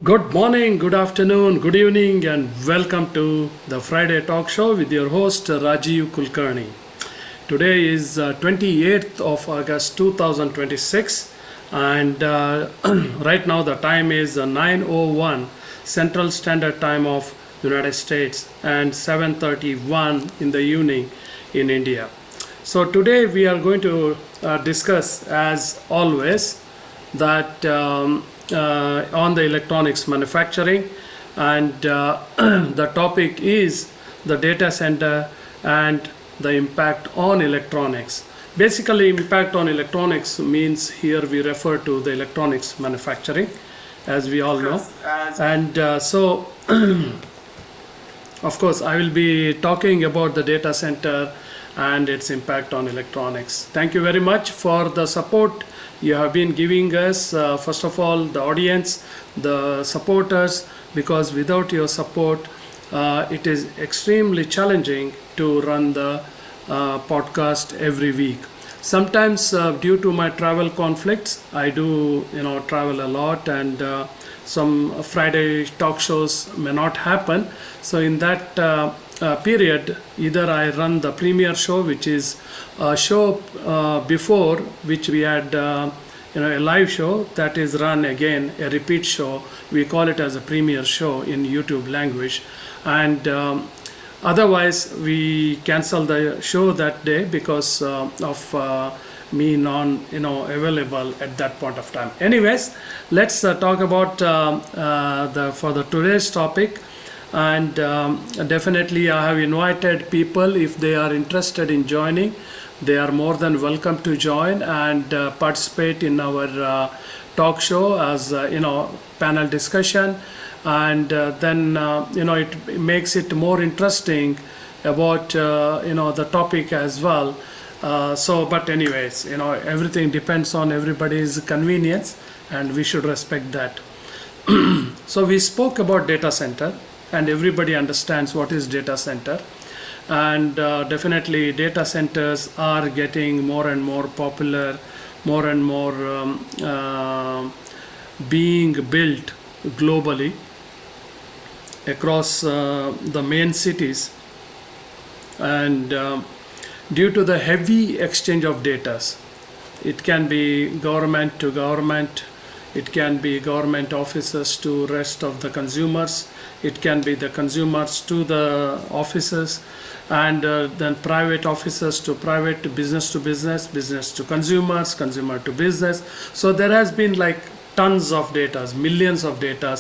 Good morning, good afternoon, good evening, and welcome to the Friday Talk Show with your host Rajiv Kulkarni. Today is 28th of August 2026, and right now the time is 9:01 Central Standard Time of United States and 7:31 in the evening in India. So today we are going to discuss, as always, that on the electronics manufacturing, and the topic is the data center and the impact on electronics. Basically, impact on electronics means here we refer to the electronics manufacturing, as we all know. And so of course I will be talking about the data center and its impact on electronics. Thank you very much for the support you have been giving us. First of all, the audience, the supporters, because without your support it is extremely challenging to run the podcast every week. Sometimes due to my travel conflicts, I do travel a lot, and some Friday talk shows may not happen. So in that period, either I run the premiere show, which is a show before which we had a live show that is run again, a repeat show. We call it as a premiere show in YouTube language, and otherwise we cancel the show that day because of me non available at that point of time. Anyways, let's talk about for the today's topic. And definitely I have invited people. If they are interested in joining, they are more than welcome to join and participate in our talk show as panel discussion, and then it makes it more interesting about the topic as well. But anyways, everything depends on everybody's convenience, and we should respect that. So we spoke about data center, and everybody understands what is data center, and definitely data centers are getting more and more popular, more and more being built globally across the main cities, and due to the heavy exchange of data. It can be government to government, it can be government offices to rest of the consumers, it can be the consumers to the offices, and then private offices to private, to business, business to consumers, consumer to business. So there has been like tons of data, millions of data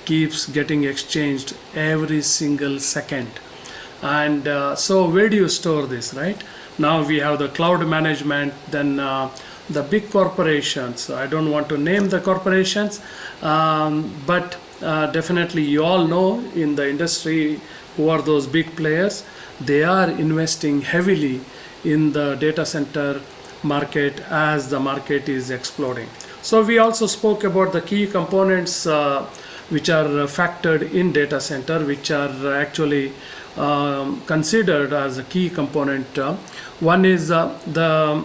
keeps getting exchanged every single second. And so where do you store this, right? Now we have the cloud management, then the big corporations. I don't want to name the corporations, but definitely you all know in the industry who are those big players. They are investing heavily in the data center market as the market is exploding. So we also spoke about the key components which are factored in data center, which are actually considered as a key component. One is the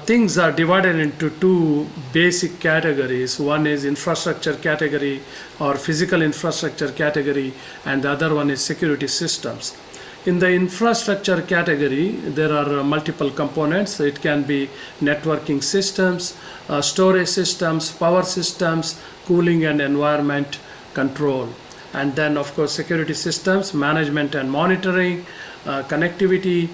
things are divided into two basic categories. One is infrastructure category or physical infrastructure category, and the other one is security systems. In the infrastructure category, there are multiple components. It can be networking systems, storage systems, power systems, cooling and environment control. And then of course security systems, management and monitoring, connectivity,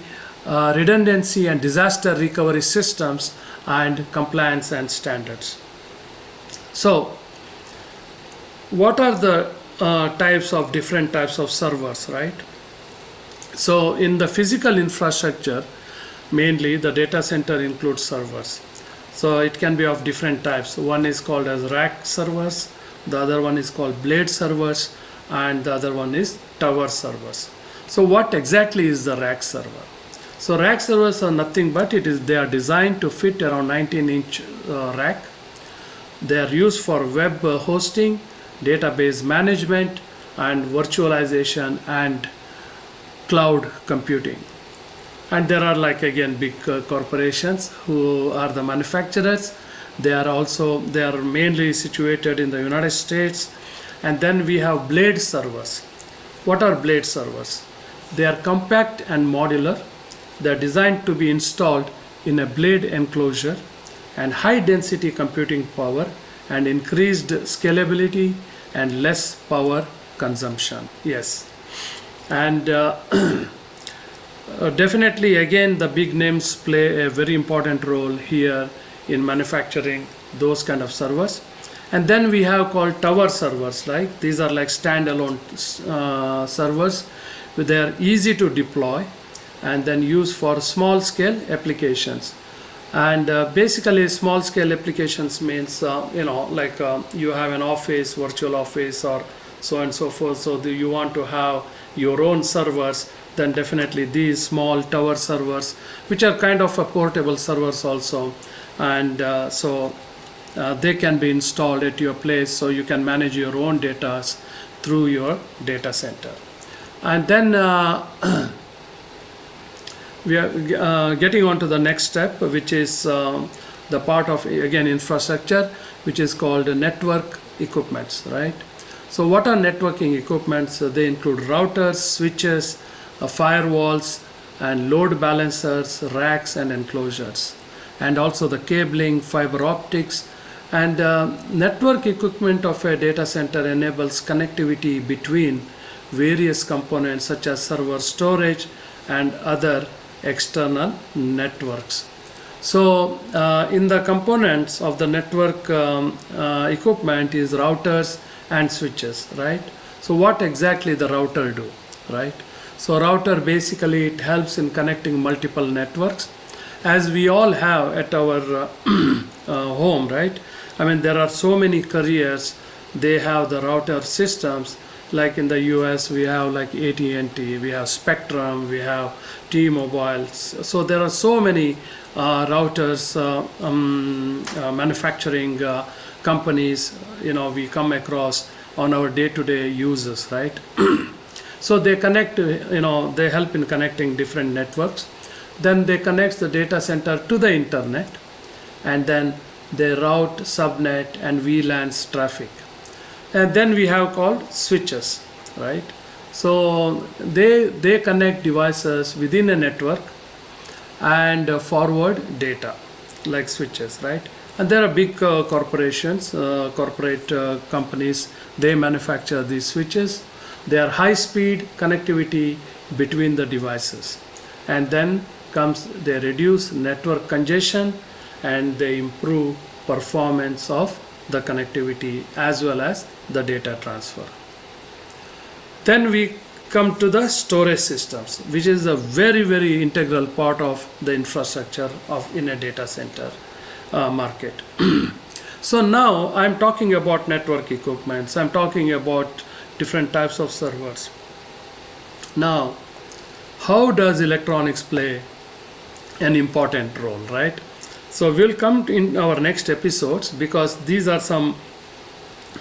redundancy and disaster recovery systems, and compliance and standards. So what are the different types of servers, right? So in the physical infrastructure, mainly the data center includes servers. So it can be of different types. One is called as rack servers, the other one is called blade servers, and the other one is tower servers. So what exactly is the rack server? So rack servers are nothing but they are designed to fit around 19-inch rack. They are used for web hosting, database management, and virtualization and cloud computing. And there are big corporations who are the manufacturers. They are mainly situated in the United States, And then we have blade servers. What are blade servers? They are compact and modular. They are designed to be installed in a blade enclosure, and high density computing power and increased scalability and less power consumption. Yes. And definitely again the big names play a very important role here in manufacturing those kind of servers. And then we have called tower servers. Like these are like standalone servers. They are easy to deploy and then use for small scale applications. And basically small scale applications means like you have an office, virtual office, or so on and so forth. So you want to have your own servers, then definitely these small tower servers, which are kind of a portable servers also. And they can be installed at your place, so you can manage your own data through your data center. And then we are getting on to the next step, which is the part of again infrastructure, which is called network equipments, right? So what are networking equipments? They include routers, switches, firewalls, and load balancers, racks and enclosures, and also the cabling, fiber optics. And network equipment of a data center enables connectivity between various components such as server, storage, and other external networks. So in the components of the network equipment is routers and switches, right? So what exactly the router do, right? So router basically it helps in connecting multiple networks, as we all have at our home, right? I mean, there are so many carriers, they have the router systems. Like in the US, we have like AT&T, we have Spectrum, we have T-Mobile. So there are so many routers, manufacturing companies, we come across on our day-to-day uses, right? So they connect, they help in connecting different networks. Then they connect the data center to the internet, and then they route subnet and VLANs traffic. And then we have called switches, right? So they connect devices within a network and forward data, like switches, right? And there are big corporations, corporate companies, they manufacture these switches. They are high speed connectivity between the devices. And then they reduce network congestion, and they improve performance of the connectivity as well as the data transfer. Then we come to the storage systems, which is a very, very integral part of the infrastructure in a data center market. So now I'm talking about network equipments, I'm talking about different types of servers. Now, how does electronics play an important role, right? So we'll come in our next episodes, because these are some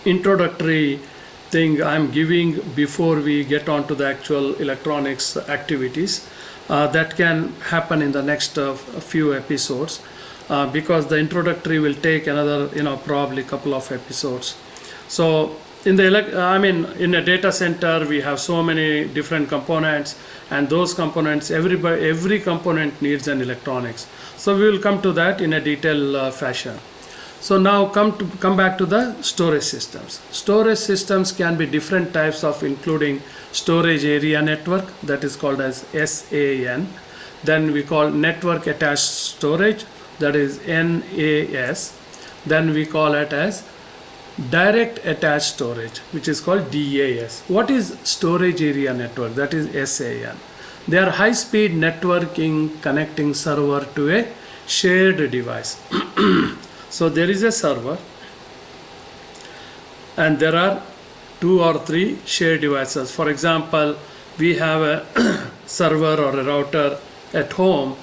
introductory thing I'm giving before we get on to the actual electronics activities that can happen in the next few episodes, because the introductory will take another probably couple of episodes. So in a data center we have so many different components, and those components, every component needs an electronics. So we will come to that in a detailed fashion. So now come back to the storage systems. Storage systems can be different types of, including storage area network, that is called as SAN. Then we call network attached storage, that is NAS. Then we call it as direct attached storage, which is called DAS. What is storage area network? That is SAN. They are high speed networking connecting server to a shared device. So there is a server, and there are 2 or 3 shared devices. For example, we have a server or a router at home,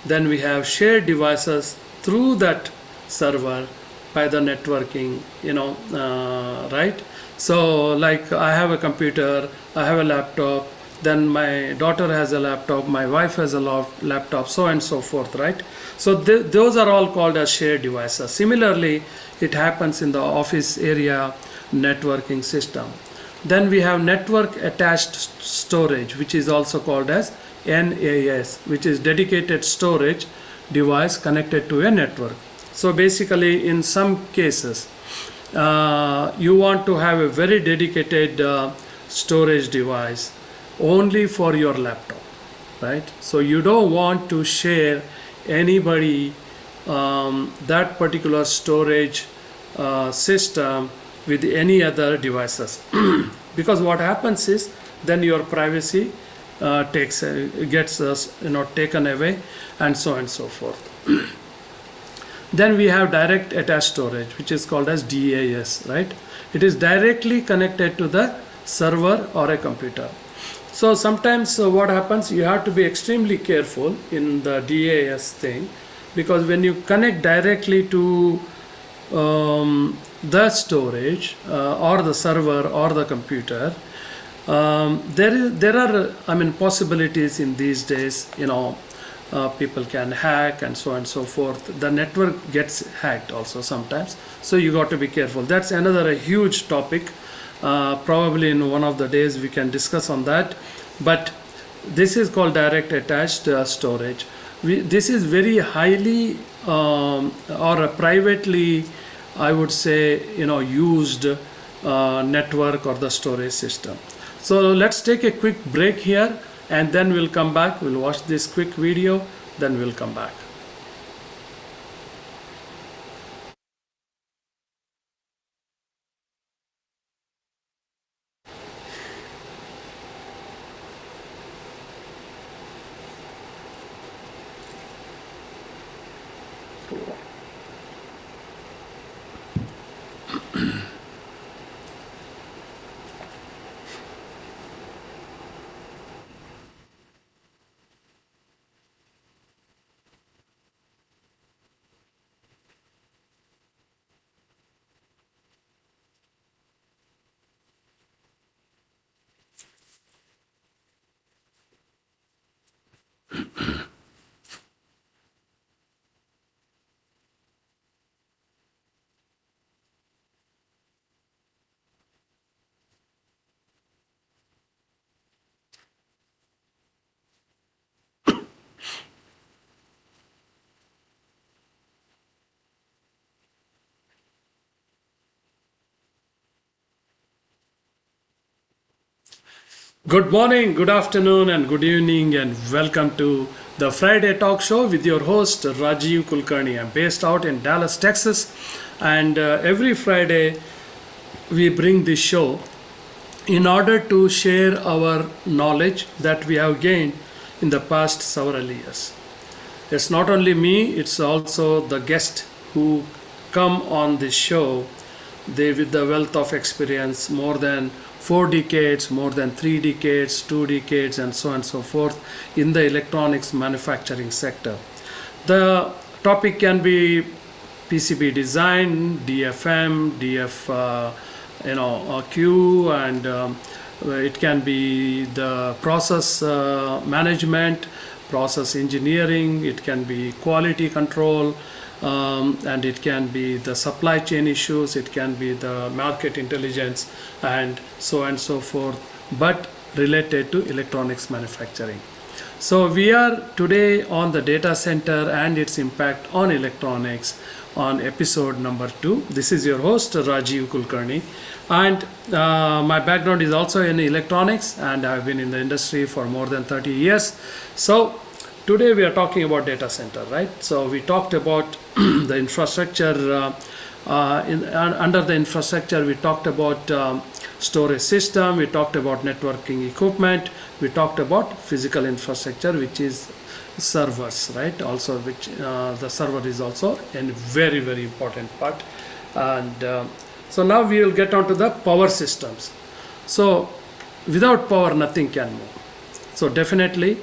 then we have shared devices through that server by the networking, right? So like I have a computer, I have a laptop, then my daughter has a laptop, my wife has a laptop, so and so forth, right? So those are all called as shared devices. Similarly, it happens in the office area networking system. Then we have network attached storage, which is also called as NAS, which is dedicated storage device connected to a network. So basically, in some cases, you want to have a very dedicated storage device only for your laptop, right? So you don't want to share anybody that particular storage system with any other devices because what happens is then your privacy gets taken away, and so on and so forth. Then we have direct attached storage, which is called as DAS, right? It is directly connected to the server or a computer. So sometimes what happens, you have to be extremely careful in the DAS thing, because when you connect directly to the storage or the server or the computer, there are possibilities in these days. People can hack and so on and so forth. The network gets hacked also sometimes, so you got to be careful. That's another huge topic. Probably in one of the days we can discuss on that. But this is called direct attached storage. This is very highly or privately, I would say, used network or the storage system. So let's take a quick break here, and then we'll come back. We'll watch this quick video, then we'll come back. Good morning, good afternoon, and good evening, and welcome to the Friday Talk Show with your host Rajiv Kulkarni. I'm based out in Dallas, Texas, and every Friday we bring this show in order to share our knowledge that we have gained in the past several years. It's not only me, it's also the guests who come on this show. They with the wealth of experience, more than 4 decades, more than 3 decades, 2 decades, and so on and so forth in the electronics manufacturing sector. The topic can be PCB design, DFM, Q, and it can be the process management, process engineering, it can be quality control, and it can be the supply chain issues, it can be the market intelligence, and so forth, but related to electronics manufacturing. So we are today on the data center and its impact on electronics on episode number 2. This is your host Rajiv Kulkarni, and my background is also in electronics, and I've been in the industry for more than 30 years. So today we are talking about data center, right? So we talked about the infrastructure. Under the infrastructure, we talked about storage system, we talked about networking equipment, we talked about physical infrastructure, which is servers, right? Also, which the server is also a very, very important part. And so now we will get on to the power systems. So without power, nothing can move. So definitely,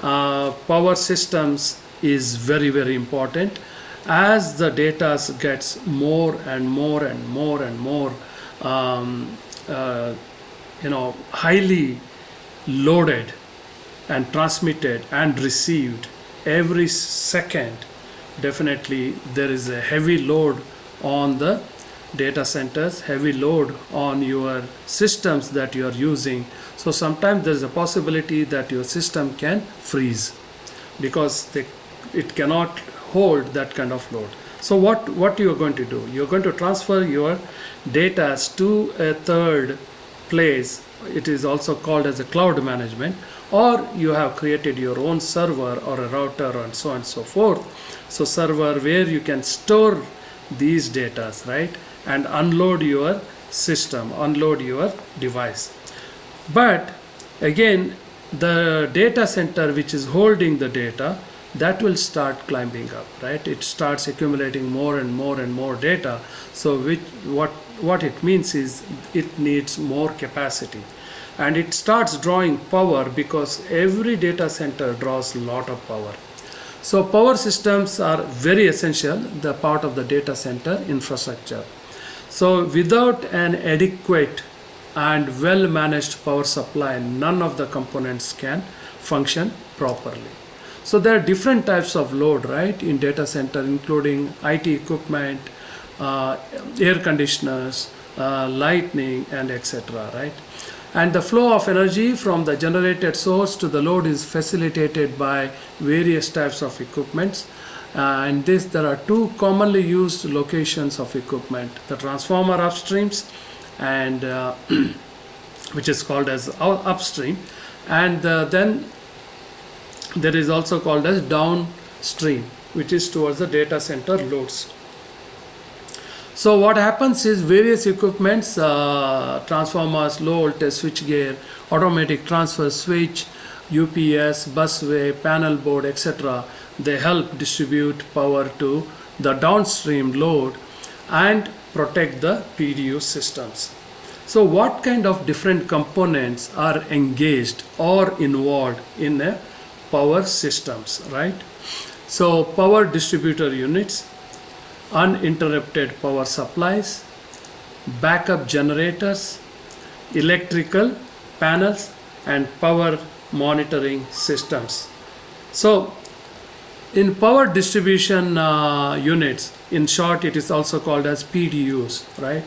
power systems is very, very important. As the data gets more and more and more and more highly loaded and transmitted and received every second, definitely there is a heavy load on the data centers, heavy load on your systems that you are using. So sometimes there is a possibility that your system can freeze because it cannot hold that kind of load. So what you are going to do? You are going to transfer your data to a third place. It is also called as a cloud management, or you have created your own server or a router and so on and so forth. So server where you can store these data, right, and unload your system, unload your device. But again, the data center which is holding the data, that will start climbing up, right? It starts accumulating more and more and more data. So what it means is it needs more capacity, and it starts drawing power because every data center draws a lot of power. So power systems are very essential, the part of the data center infrastructure. So without an adequate and well managed power supply, none of the components can function properly. So there are different types of load, right, in data center, including IT equipment, air conditioners, lighting, and etc., right? And the flow of energy from the generated source to the load is facilitated by various types of equipments. And there are two commonly used locations of equipment: the transformer upstreams, and which is called as upstream, and then there is also called as downstream, which is towards the data center loads. So what happens is various equipments, transformers, low voltage switchgear, automatic transfer switch, UPS, busway, panel board, etc., they help distribute power to the downstream load and protect the PDU systems. So what kind of different components are engaged or involved in a power systems, right? So power distributor units, uninterrupted power supplies, backup generators, electrical panels, and power monitoring systems. So in power distribution units, in short it is also called as PDUs, right?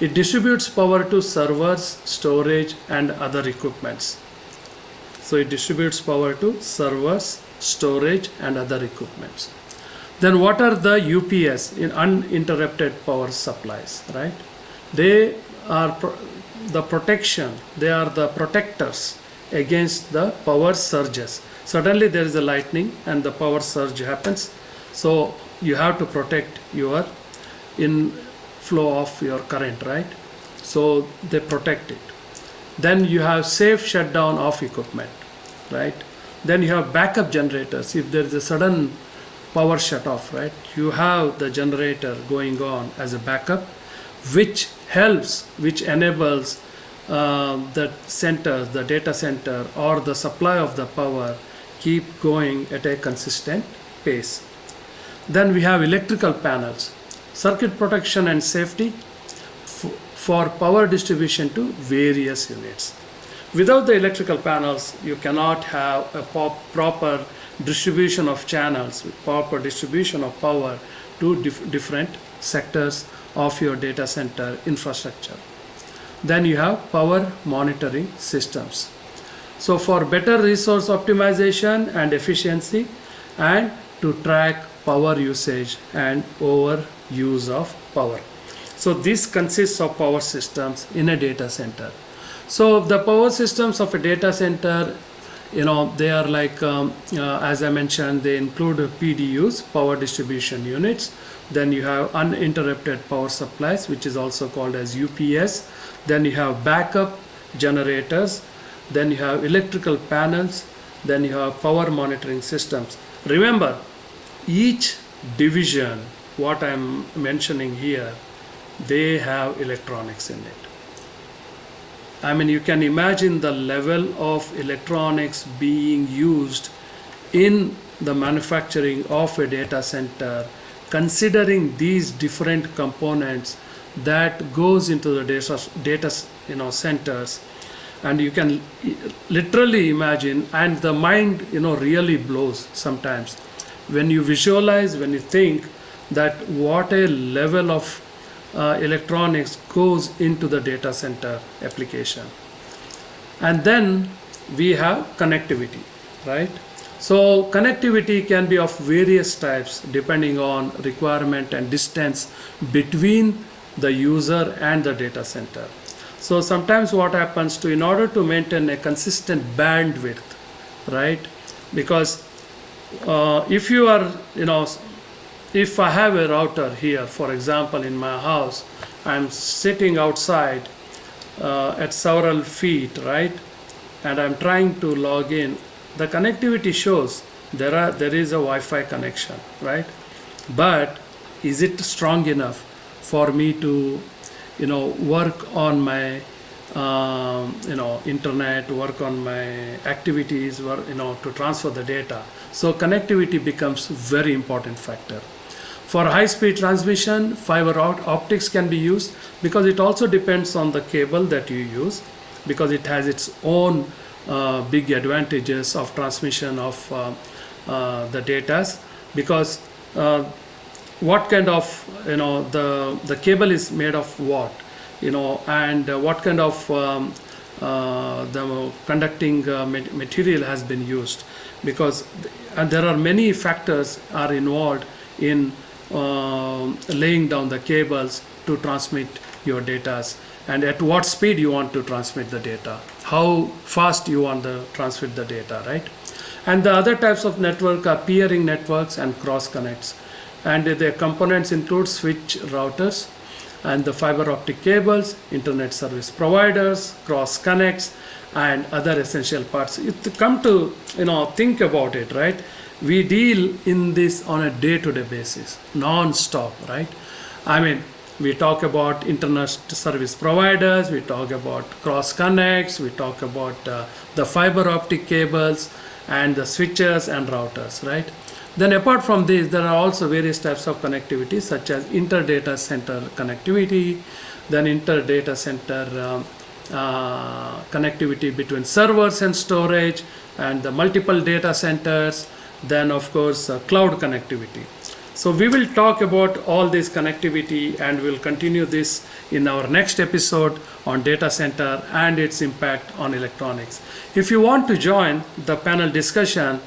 It distributes power to servers, storage, and other equipments. So it distributes power to servers, storage, and other equipments. Then what are the UPS, in uninterrupted power supplies, right? They are the protection, they are the protectors against the power surges. Suddenly there is a lightning and the power surge happens. So you have to protect your inflow of your current, right? So they protect it. Then you have safe shutdown of equipment, right? Then you have backup generators. If there is a sudden power shut off, right, you have the generator going on as a backup, which helps, which enables the center, the data center, or the supply of the power keep going at a consistent pace. Then we have electrical panels, circuit protection and safety for power distribution to various units. Without the electrical panels, you cannot have a proper distribution of channels, proper distribution of power to different sectors of your data center infrastructure. Then you have power monitoring systems. So for better resource optimization and efficiency, and to track power usage and overuse of power. So this consists of power systems in a data center. So the power systems of a data center, they are like, as I mentioned, they include PDUs, power distribution units. Then you have uninterrupted power supplies, which is also called as UPS. Then you have backup generators. Then you have electrical panels. Then you have power monitoring systems. Remember, each division, what I'm mentioning here, they have electronics in it. I mean, you can imagine the level of electronics being used in the manufacturing of a data center, considering these different components that goes into the data centers. And you can literally imagine, and the mind really blows sometimes when you visualize, when you think that what a level of electronics goes into the data center application. And then we have connectivity, right? So connectivity can be of various types depending on requirement and distance between the user and the data center. So sometimes what happens to, in order to maintain a consistent bandwidth, right? Because if you are, if I have a router here, for example, in my house, I'm sitting outside at several feet, right? And I'm trying to log in. The connectivity shows there is a Wi-Fi connection, right? But is it strong enough for me to, work on my, internet, work on my activities, to transfer the data? So connectivity becomes very important factor. For high-speed transmission, fiber optics can be used, because it also depends on the cable that you use, because it has its own big advantages of transmission of the data, because what kind of, the cable is made of what, and what kind of the conducting material has been used, because and there are many factors are involved in laying down the cables to transmit your data, and at what speed you want to transmit the data, how fast you want to transmit the data, right? And the other types of network are peering networks and cross connects, and the components include switch routers and the fiber optic cables, internet service providers, cross connects, and other essential parts. If you come to think about it, right? We deal in this on a day-to-day basis, non-stop, right? I mean, we talk about internet service providers, we talk about cross connects, we talk about the fiber optic cables and the switches and routers, right? Then apart from this, there are also various types of connectivity, such as inter-data center connectivity, then inter-data center connectivity between servers and storage, and the multiple data centers, then of course cloud connectivity. So we will talk about all this connectivity, and we'll continue this in our next episode on data center and its impact on electronics. If you want to join the panel discussion,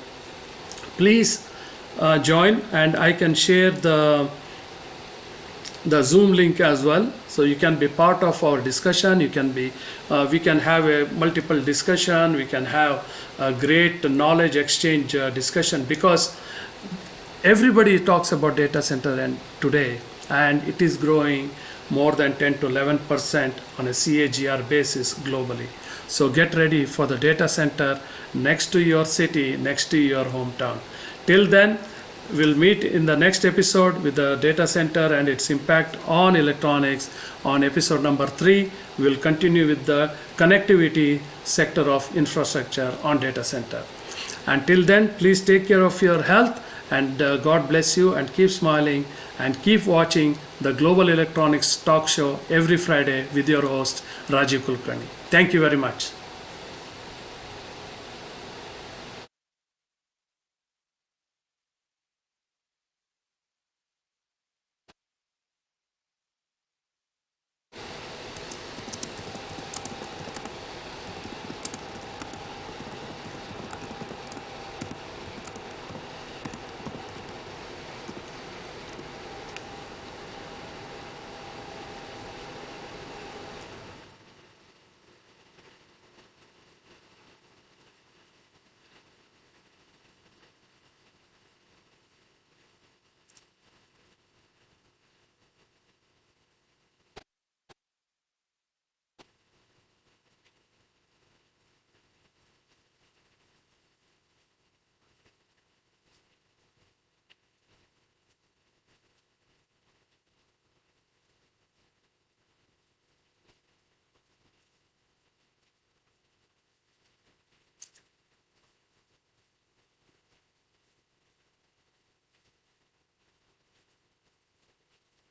please join, and I can share the Zoom link as well, so you can be part of our discussion. You can be we can have a multiple discussion, we can have a great knowledge exchange discussion, because everybody talks about data center and today, and it is growing more than 10 to 11% on a CAGR basis globally. So get ready for the data center next to your city, next to your hometown. Till then, we'll meet in the next episode with the data center and its impact on electronics. On episode number 3, we'll continue with the connectivity sector of infrastructure on data center. Until then, please take care of your health, and God bless you, and keep smiling and keep watching the Global Electronics Talk Show every Friday with your host Rajiv Kulkarni. Thank you very much.